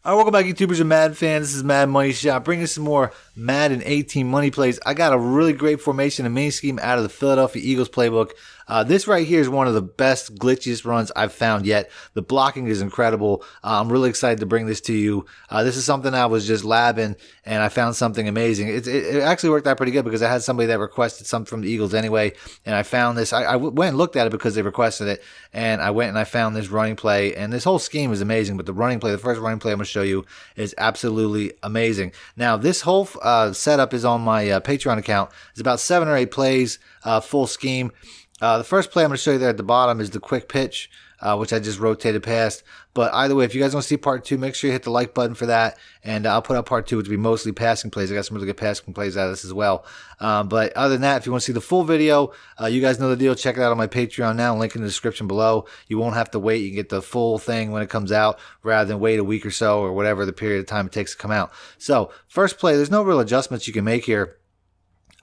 All right, welcome back, YouTubers and Madden fans. This is Madden Money Shot, bringing some more Madden 18 money plays. I got a really great formation and mini scheme out of the Philadelphia Eagles playbook. This right here is one of the best, glitchiest runs I've found yet. The blocking is incredible. I'm really excited to bring this to you. This is something I was just labbing, and I found something amazing. It actually worked out pretty good because I had somebody that requested something from the Eagles anyway, and I found this. I went and looked at it because they requested it, and I went and I found this running play, and this whole scheme is amazing, but the running play, the first running play I'm going to show you is absolutely amazing. Now, this whole setup is on my Patreon account. It's about 7 or 8 plays, full scheme. The first play I'm going to show you there at the bottom is the quick pitch, which I just rotated past. But either way, if you guys want to see part 2, make sure you hit the like button for that. And I'll put up part 2, which will be mostly passing plays. I got some really good passing plays out of this as well. But other than that, if you want to see the full video, you guys know the deal. Check it out on my Patreon now. Link in the description below. You won't have to wait. You can get the full thing when it comes out rather than wait a week or so or whatever the period of time it takes to come out. So first play, there's no real adjustments you can make here.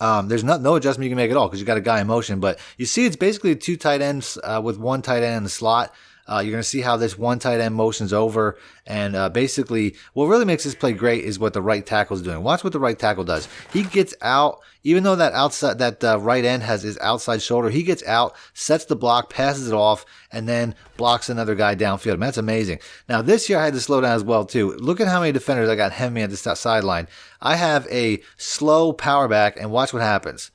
There's no adjustment you can make at all because you got a guy in motion. But you see it's basically 2 tight ends with 1 tight end in the slot. You're going to see how this 1 tight end motions over. And basically, what really makes this play great is what the right tackle is doing. Watch what the right tackle does. He gets out, even though that outside right end has his outside shoulder, he gets out, sets the block, passes it off, and then blocks another guy downfield. Man, that's amazing. Now, this year I had to slow down as well, too. Look at how many defenders I got hemming at the sideline. I have a slow power back, and watch what happens.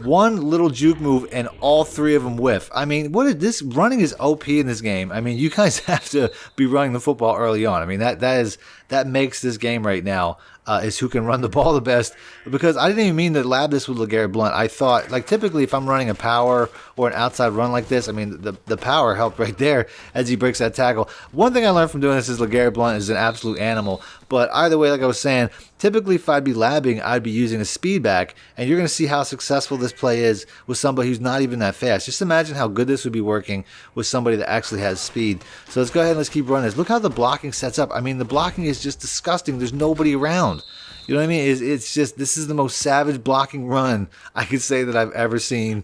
One little juke move and all 3 of them whiff. I mean, what is this? Running is OP in this game. I mean, you guys have to be running the football early on. I mean, that makes this game right now is who can run the ball the best. Because I didn't even mean to lab this with LeGarrette Blount. I thought, like, typically if I'm running a power or an outside run like this, I mean, the power helped right there as he breaks that tackle. One thing I learned from doing this is LeGarrette Blount is an absolute animal. But either way, like I was saying, typically if I'd be labbing, I'd be using a speed back. And you're going to see how successful this play is with somebody who's not even that fast. Just imagine how good this would be working with somebody that actually has speed. So let's go ahead and let's keep running this. Look how the blocking sets up. I mean, the blocking is just disgusting. There's nobody around. You know what I mean? It's just, this is the most savage blocking run I could say that I've ever seen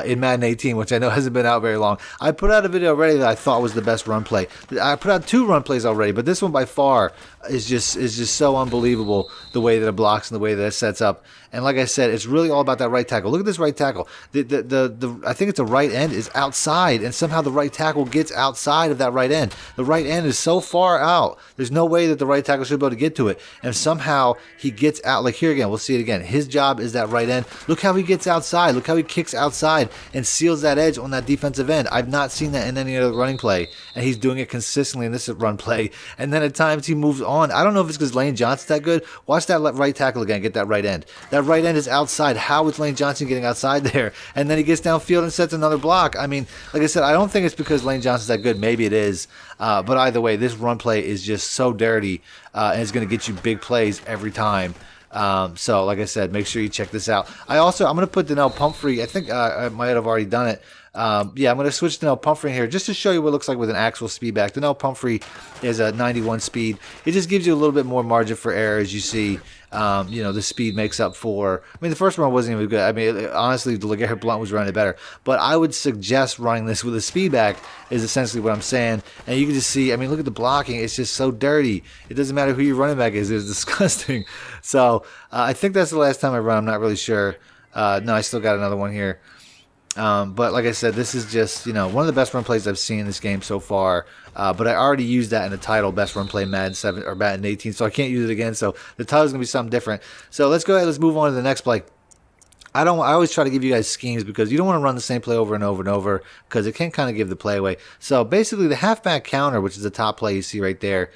in Madden 18, which I know hasn't been out very long. I put out a video already that I thought was the best run play. I put out 2 run plays already, but this one by far is just so unbelievable, the way that it blocks and the way that it sets up. And like I said, it's really all about that right tackle. Look at this right tackle. I think it's the right end is outside, and somehow the right tackle gets outside of that right end. The right end is so far out. There's no way that the right tackle should be able to get to it. And somehow he gets out. Like here again, we'll see it again. His job is that right end. Look how he gets outside. Look how he kicks outside and seals that edge on that defensive end. I've not seen that in any other running play, and he's doing it consistently in this run play. And then at times he moves on. I don't know if it's because Lane Johnson's that good. Watch that right tackle again, get that right end. That right end is outside. How is Lane Johnson getting outside there? And then he gets downfield and sets another block. I mean, like I said, I don't think it's because Lane Johnson's that good. Maybe it is. But either way, this run play is just so dirty, and it's going to get you big plays every time. So like I said, make sure you check this out. I'm going to put Donnell Pumphrey. I think I might have already done it. Yeah, I'm going to switch Donnell Pumphrey in here just to show you what it looks like with an actual speed back. Donnell Pumphrey is a 91 speed. It just gives you a little bit more margin for error, as you see. You know, the speed makes up for. I mean, the first run wasn't even good. I mean, honestly, the LeGarrette Blount was running it better. But I would suggest running this with a speed back is essentially what I'm saying. And you can just see, I mean, look at the blocking. It's just so dirty. It doesn't matter who your running back is. It's disgusting. So I think that's the last time I run. I'm not really sure. No, I still got another one here. But like I said, this is just, you know, one of the best run plays I've seen in this game so far. But I already used that in the title, best run play Madden 7 or Madden 18, so I can't use it again. So the title is going to be something different. So let's go ahead, let's move on to the next play. I always try to give you guys schemes because you don't want to run the same play over and over and over because it can kind of give the play away. So basically the halfback counter, which is the top play you see right there,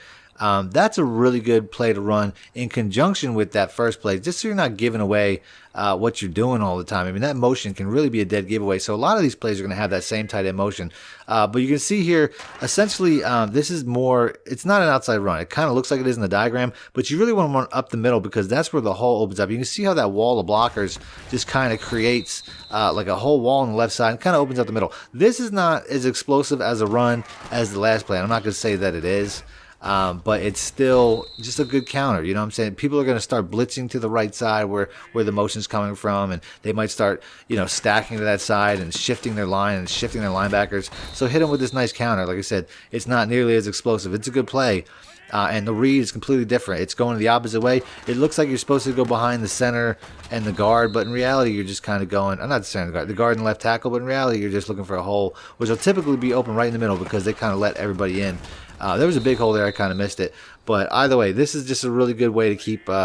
that's a really good play to run in conjunction with that first play, just so you're not giving away what you're doing all the time. I mean, that motion can really be a dead giveaway. So a lot of these plays are going to have that same tight end motion. But you can see here, essentially, this is more, it's not an outside run. It kind of looks like it is in the diagram, but you really want to run up the middle because that's where the hole opens up. You can see how that wall of blockers just kind of creates like a whole wall on the left side and kind of opens up the middle. This is not as explosive as a run as the last play. I'm not going to say that it is. but it's still just a good counter. You know what I'm saying? People are going to start blitzing to the right side where the motion's coming from, and they might start, stacking to that side and shifting their line and shifting their linebackers. So hit them with this nice counter. Like I said, it's not nearly as explosive. It's a good play. And the read is completely different. It's going the opposite way. It looks like you're supposed to go behind the center and the guard, but in reality, you're just kind of going, I'm not the center, the guard and left tackle, but in reality, you're just looking for a hole, which will typically be open right in the middle because they kind of let everybody in. There was a big hole there. I kind of missed it. But either way, this is just a really good way to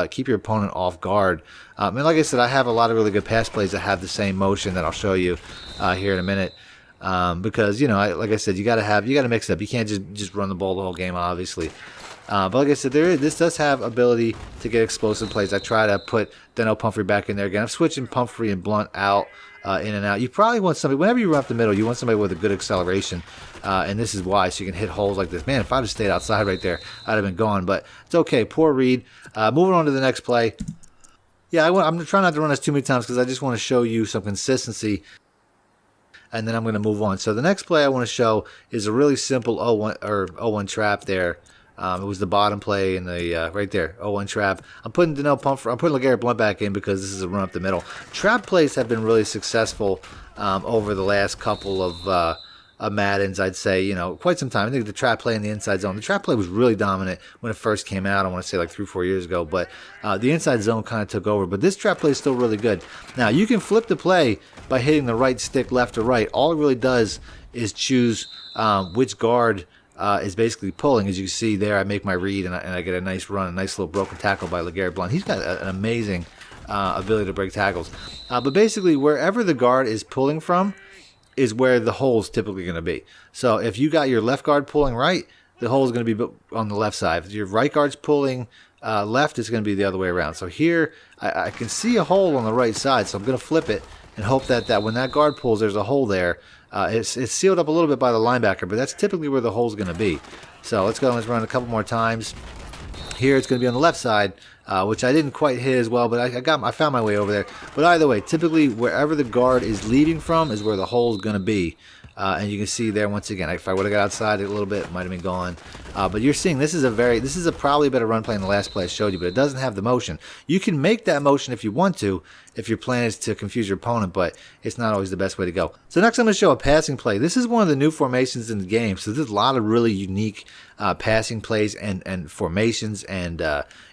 keep your opponent off guard. And like I said, I have a lot of really good pass plays that have the same motion that I'll show you here in a minute. Because, like I said, you got to mix it up. You can't just run the ball the whole game, obviously. But like I said, this does have ability to get explosive plays. I try to put Deno Pumphrey back in there again. I'm switching Pumphrey and Blunt out, in and out. You probably want somebody, whenever you run up the middle, you want somebody with a good acceleration. And this is why, so you can hit holes like this. Man, if I'd have stayed outside right there, I'd have been gone. But it's okay. Poor read. Moving on to the next play. Yeah, I'm trying not to run this too many times because I just want to show you some consistency. And then I'm going to move on. So the next play I want to show is a really simple 0-1 trap there. It was the bottom play in the right there, 0-1 trap. I'm putting Deno Pumphrey, I'm putting LeGarrette Blount back in because this is a run up the middle. Trap plays have been really successful over the last couple of Maddens, I'd say, quite some time. I think the trap play in the inside zone. The trap play was really dominant when it first came out. I want to say like 3-4 years ago, but the inside zone kind of took over. But this trap play is still really good. Now you can flip the play by hitting the right stick left or right. All it really does is choose which guard is basically pulling. As you can see there, I make my read and I get a nice run, a nice little broken tackle by LeGarrette Blount. He's got an amazing ability to break tackles. But basically, wherever the guard is pulling from is where the hole is typically going to be. So if you got your left guard pulling right, the hole is going to be on the left side. If your right guard's pulling left, it's going to be the other way around. So here, I can see a hole on the right side, so I'm going to flip it and hope that when that guard pulls, there's a hole there. It's sealed up a little bit by the linebacker, but that's typically where the hole's going to be. So let's go and let's run a couple more times. Here it's going to be on the left side, which I didn't quite hit as well, but I found my way over there. But either way, typically wherever the guard is leading from is where the hole's going to be. And you can see there once again, if I would have got outside a little bit, it might have been gone. But you're seeing this is a probably better run play than the last play I showed you, but it doesn't have the motion. You can make that motion if you want to, if your plan is to confuse your opponent, but it's not always the best way to go. So next I'm going to show a passing play. This is one of the new formations in the game, so there's a lot of really unique passing plays and formations and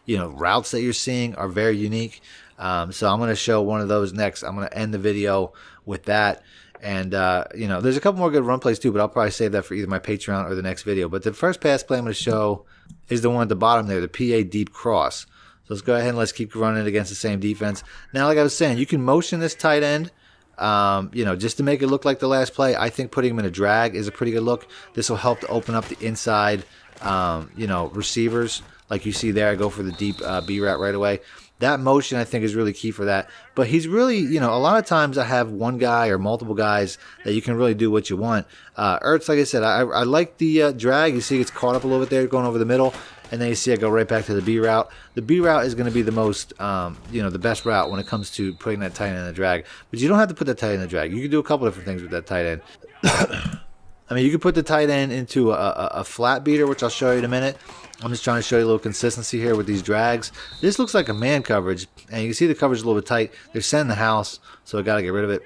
routes that you're seeing are very unique. So I'm going to show one of those next. I'm going to end the video with that. And, there's a couple more good run plays too, but I'll probably save that for either my Patreon or the next video. But the first pass play I'm going to show is the one at the bottom there, the PA deep cross. So let's go ahead and let's keep running against the same defense. Now, like I was saying, you can motion this tight end, just to make it look like the last play. I think putting him in a drag is a pretty good look. This will help to open up the inside, receivers. Like you see there, I go for the deep B route right away. That motion, I think, is really key for that. But he's really, a lot of times I have one guy or multiple guys that you can really do what you want. Ertz, like I said, I like the drag. You see it's caught up a little bit there going over the middle. And then you see I go right back to the B route. The B route is going to be the most, the best route when it comes to putting that tight end in the drag. But you don't have to put that tight end in the drag. You can do a couple different things with that tight end. You can put the tight end into a flat beater, which I'll show you in a minute. I'm just trying to show you a little consistency here with these drags. This looks like a man coverage, and you can see the coverage is a little bit tight. They're sending the house, so I got to get rid of it.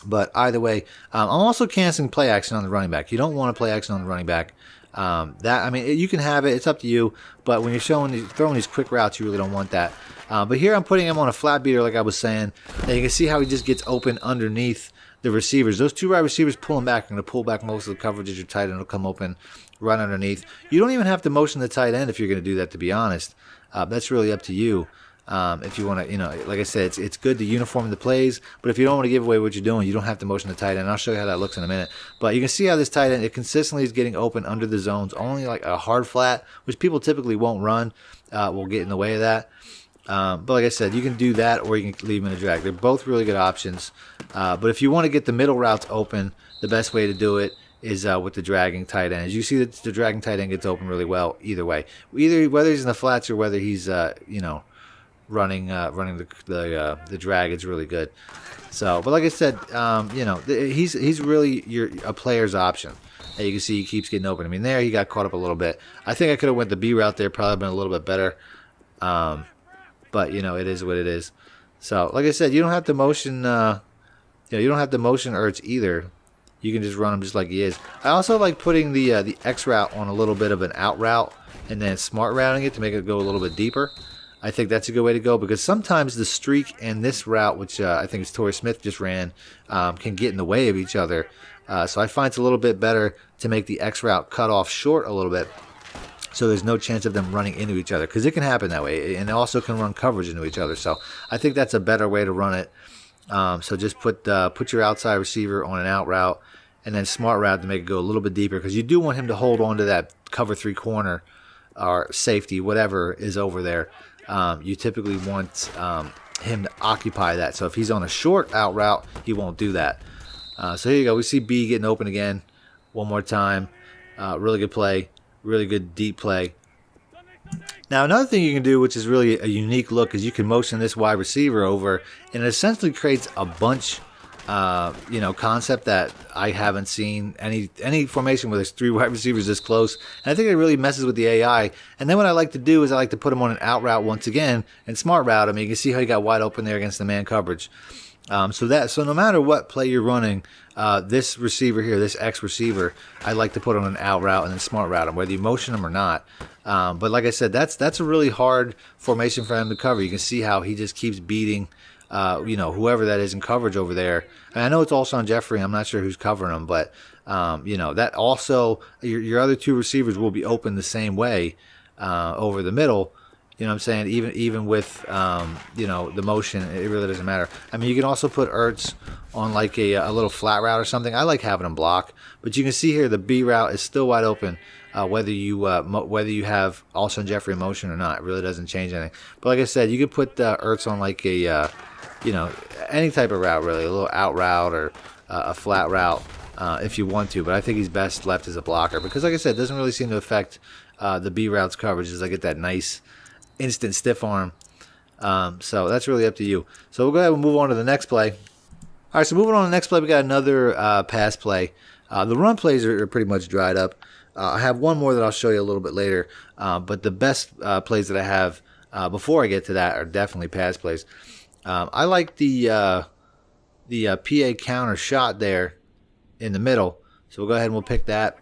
But either way, I'm also canceling play action on the running back. You don't want to play action on the running back. You can have it. It's up to you. But when you're throwing these quick routes, you really don't want that. But here I'm putting him on a flat beater, like I was saying. And you can see how he just gets open underneath the receivers. Those two wide receivers pull him back. I'm going to pull back most of the coverage as your tight end will come open, run underneath. You don't even have to motion the tight end if you're going to do that, to be honest. That's really up to you. If you want to, like I said, it's good to uniform the plays, but if you don't want to give away what you're doing, you don't have to motion the tight end. I'll show you how that looks in a minute. But you can see how this tight end, it consistently is getting open under the zones. Only like a hard flat, which people typically won't run, will get in the way of that. But like I said, you can do that or you can leave them in a drag. They're both really good options. But if you want to get the middle routes open, the best way to do it is with the dragging tight end. As you see, that the dragging tight end gets open really well either way. Whether he's in the flats or whether he's running the drag, it's really good. So, but like I said, he's really a player's option. And you can see he keeps getting open. I mean, there he got caught up a little bit. I think I could have went the B route there, probably been a little bit better. But you know, it is what it is. So, like I said, you don't have to motion. You don't have to motion Ertz either. You can just run him just like he is. I also like putting the X route on a little bit of an out route and then smart routing it to make it go a little bit deeper. I think that's a good way to go because sometimes the streak and this route, which I think is Torrey Smith just ran, can get in the way of each other. So I find it's a little bit better to make the X route cut off short a little bit, so there's no chance of them running into each other, because it can happen that way, and it also can run coverage into each other. So I think that's a better way to run it. So just put your outside receiver on an out route, and then smart route to make it go a little bit deeper, because you do want him to hold on to that cover 3 corner or safety, whatever is over there. You typically want him to occupy that. So if he's on a short out route, he won't do that. So here you go. We see B getting open again one more time. Really good play. Really good deep play. Now another thing you can do, which is really a unique look, is you can motion this wide receiver over, and it essentially creates a bunch concept that I haven't seen any formation where there's 3 wide receivers this close. And I think it really messes with the AI. And then what I like to do is I like to put him on an out route once again and smart route him. You can see how he got wide open there against the man coverage. So no matter what play you're running, this receiver here, this X receiver, I like to put on an out route and then smart route him, whether you motion him or not. But like I said, that's a really hard formation for him to cover. You can see how he just keeps beating whoever that is in coverage over there. And I know it's Alshon Jeffrey. I'm not sure who's covering him, but that also your other 2 receivers will be open the same way over the middle. You know what I'm saying? Even with the motion, it really doesn't matter. I mean, you can also put Ertz on like a little flat route or something. I like having him block, but you can see here the B route is still wide open. Whether you have Alshon Jeffrey in motion or not, it really doesn't change anything. But like I said, you could put Ertz on like a any type of route, really, a little out route or a flat route if you want to. But I think he's best left as a blocker because, like I said, it doesn't really seem to affect the B route's coverage as I get that nice instant stiff arm. So that's really up to you. So we'll go ahead and move on to the next play. All right, so moving on to the next play, we got another pass play. The run plays are pretty much dried up. I have one more that I'll show you a little bit later, but the best plays that I have before I get to that are definitely pass plays. I like the PA counter shot there in the middle, so we'll go ahead and we'll pick that.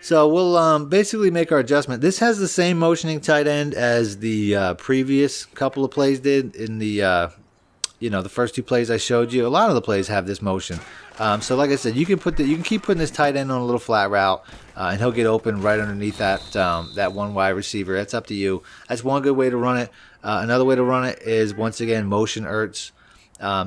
So we'll basically make our adjustment. This has the same motioning tight end as the previous couple of plays did in the the first 2 plays I showed you. A lot of the plays have this motion. So like I said, you can keep putting this tight end on a little flat route, and he'll get open right underneath that one wide receiver. That's up to you. That's one good way to run it. Another way to run it is once again motion Ertz,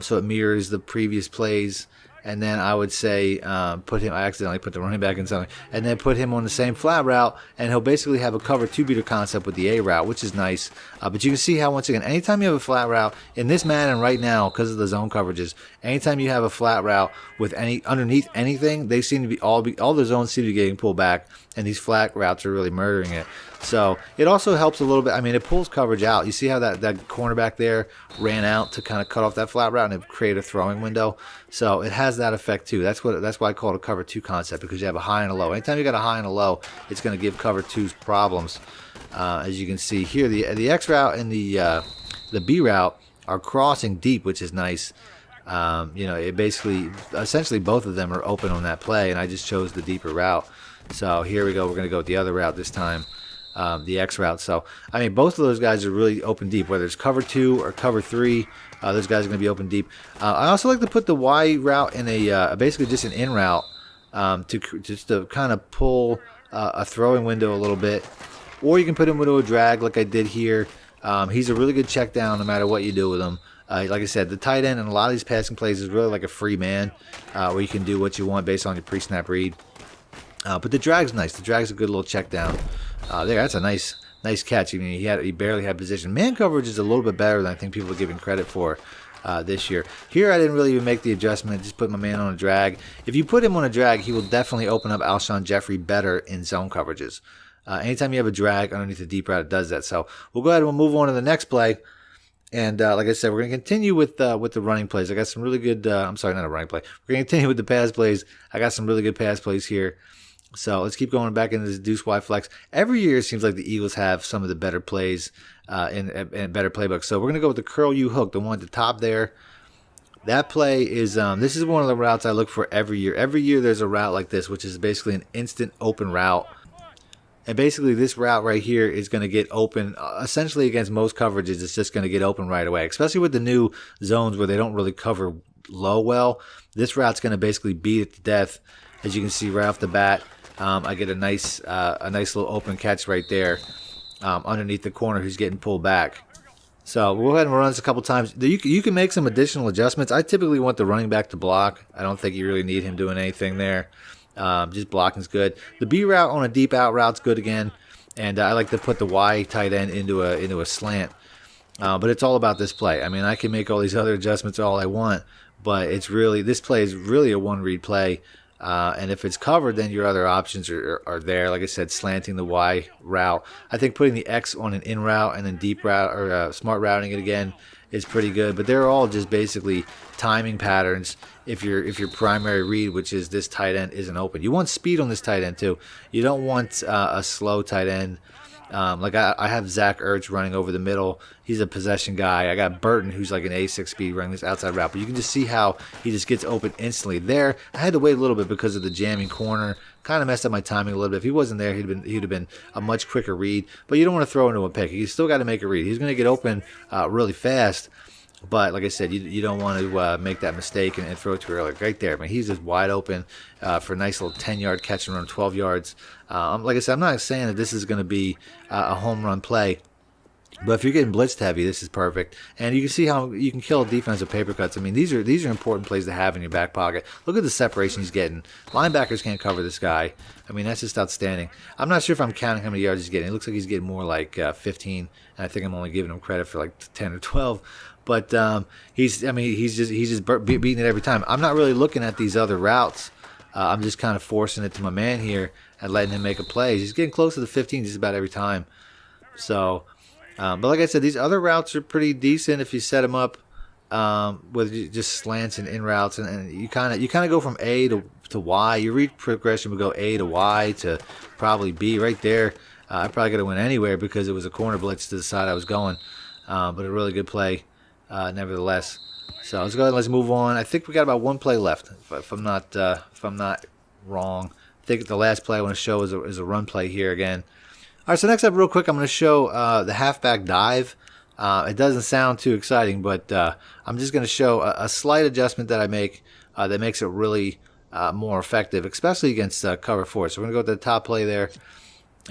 so it mirrors the previous plays. And then I would say I accidentally put the running back in something, and then put him on the same flat route, and he'll basically have a cover 2 beater concept with the A route, which is nice. But you can see how, once again, anytime you have a flat route in this Madden right now, because of the zone coverages, anytime you have a flat route with underneath anything, they seem to be all the zones seem to be getting pulled back, and these flat routes are really murdering it. So it also helps a little bit. I mean, it pulls coverage out. You see how that cornerback there ran out to kind of cut off that flat route and it created a throwing window. So it has that effect too. That's why I call it a cover 2 concept, because you have a high and a low. Anytime you got a high and a low, it's going to give cover 2's problems. As you can see here, the X route and the B route are crossing deep, which is nice. It basically, essentially both of them are open on that play, and I just chose the deeper route. So here we go. We're going to go with the other route this time. The X route. So, I mean, both of those guys are really open deep, whether it's cover 2 or cover 3. Those guys are going to be open deep. I also like to put the Y route in basically just an in route to kind of pull a throwing window a little bit. Or you can put him into a drag like I did here. He's a really good check down no matter what you do with him. Like I said, the tight end in a lot of these passing plays is really like a free man where you can do what you want based on your pre-snap read. But the drag's nice. The drag's a good little check down. That's a nice catch. I mean, he barely had position. Man coverage is a little bit better than I think people are giving credit for this year. Here, I didn't really even make the adjustment. Just put my man on a drag. If you put him on a drag, he will definitely open up Alshon Jeffrey better in zone coverages. Anytime you have a drag underneath the deep route, it does that. So we'll go ahead and we'll move on to the next play. And like I said, we're going to continue with the running plays. I got some really good. I'm sorry, not a running play. We're going to continue with the pass plays. I got some really good pass plays here. So let's keep going back into this deuce wide flex. Every year it seems like the Eagles have some of the better plays in better playbooks. So we're going to go with the curl U hook, the one at the top there. That play is, this is one of the routes I look for every year. Every year there's a route like this, which is basically an instant open route. And basically this route right here is going to get open, essentially against most coverages, it's just going to get open right away. Especially with the new zones where they don't really cover low well. This route's going to basically beat it to death. As you can see right off the bat, I get a nice little open catch right there underneath the corner who's getting pulled back. So we'll go ahead and run this a couple times. You can make some additional adjustments. I typically want the running back to block. I don't think you really need him doing anything there. Just blocking's good. The B route on a deep out route's good again, and I like to put the Y tight end into a slant. But it's all about this play. I mean, I can make all these other adjustments all I want, but it's really, this play is really a one read play. And if it's covered, then your other options are there. Like I said, slanting the Y route. I think putting the X on an in route and then deep route or smart routing it again is pretty good. But they're all just basically timing patterns. If your primary read, which is this tight end, isn't open, you want speed on this tight end too. You don't want a slow tight end. Like I have Zach Ertz running over the middle. He's a possession guy. I got Burton, who's like an A6 speed running this outside route. But you can just see how he just gets open instantly. There, I had to wait a little bit because of the jamming corner. Kind of messed up my timing a little bit. If he wasn't there, he'd have been a much quicker read. But you don't want to throw into a pick. You still got to make a read. He's going to get open really fast. But like I said, you don't want to make that mistake and throw it too early. Right there, I mean, he's just wide open for a nice little 10-yard catch and run, 12 yards. Like I said, I'm not saying that this is going to be a home run play, but if you're getting blitzed heavy, this is perfect. And you can see how you can kill a defense with paper cuts. I mean, these are important plays to have in your back pocket. Look at the separation he's getting. Linebackers can't cover this guy. I mean, that's just outstanding. I'm not sure if I'm counting how many yards he's getting. It looks like he's getting more like 15, and I think I'm only giving him credit for like 10 or 12. But he's just beating it every time. I'm not really looking at these other routes. I'm just kind of forcing it to my man here and letting him make a play. He's getting close to the 15 just about every time. So, but like I said, these other routes are pretty decent if you set them up with just slants and in routes, and you kind of go from A to Y. Your read progression would go A to Y to probably B right there. I probably could have went anywhere because it was a corner blitz to the side I was going, but a really good play. Nevertheless, so let's go ahead and let's move on. I think we got about one play left, if I'm not wrong. I think the last play I want to show is a run play here again. All right, so next up, real quick, I'm going to show the halfback dive. It doesn't sound too exciting, but I'm just going to show a slight adjustment that I make that makes it really more effective, especially against cover 4. So we're going to go to the top play there,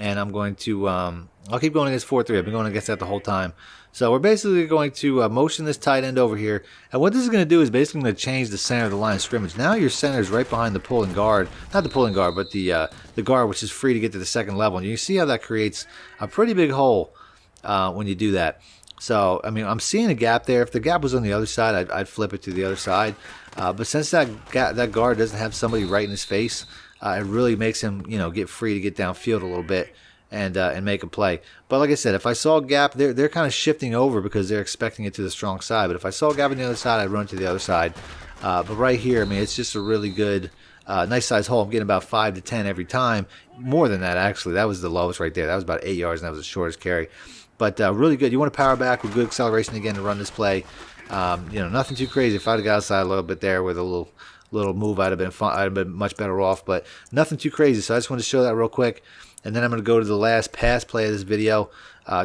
and I'm going to I'll keep going against 4-3. I've been going against that the whole time. So we're basically going to motion this tight end over here. And what this is going to do is basically going to change the center of the line of scrimmage. Now your center is right behind the pulling guard. Not the pulling guard, but the guard, which is free to get to the second level. And you see how that creates a pretty big hole when you do that. So, I mean, I'm seeing a gap there. If the gap was on the other side, I'd flip it to the other side. But since that guard doesn't have somebody right in his face, it really makes him, get free to get downfield a little bit and make a play. But like I said, if I saw a gap, they're kind of shifting over because they're expecting it to the strong side. But if I saw a gap on the other side, I'd run to the other side. But right here, I mean, it's just a really good, nice size hole. I'm getting about 5 to 10 every time. More than that, actually. That was the lowest right there. That was about 8 yards, and that was the shortest carry. But really good. You want to power back with good acceleration again to run this play. Nothing too crazy. If I'd have got outside a little bit there with a little move, I'd have been fun. I'd have been much better off. But nothing too crazy. So I just wanted to show that real quick. And then I'm going to go to the last pass play of this video.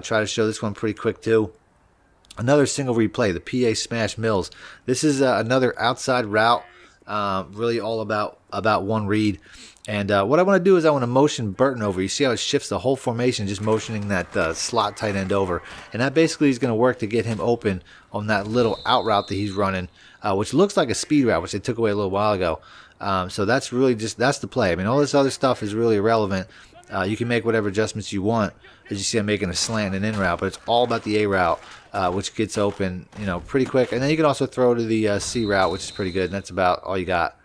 Try to show this one pretty quick too. Another single replay, the PA Smash Mills. This is another outside route, really all about one read. And what I want to do is I want to motion Burton over. You see how it shifts the whole formation, just motioning that slot tight end over. And that basically is going to work to get him open on that little out route that he's running, which looks like a speed route, which they took away a little while ago. So that's really that's the play. I mean, all this other stuff is really irrelevant. You can make whatever adjustments you want. As you see, I'm making a slant and in route, but it's all about the A route, which gets open, pretty quick. And then you can also throw to the C route, which is pretty good. And that's about all you got.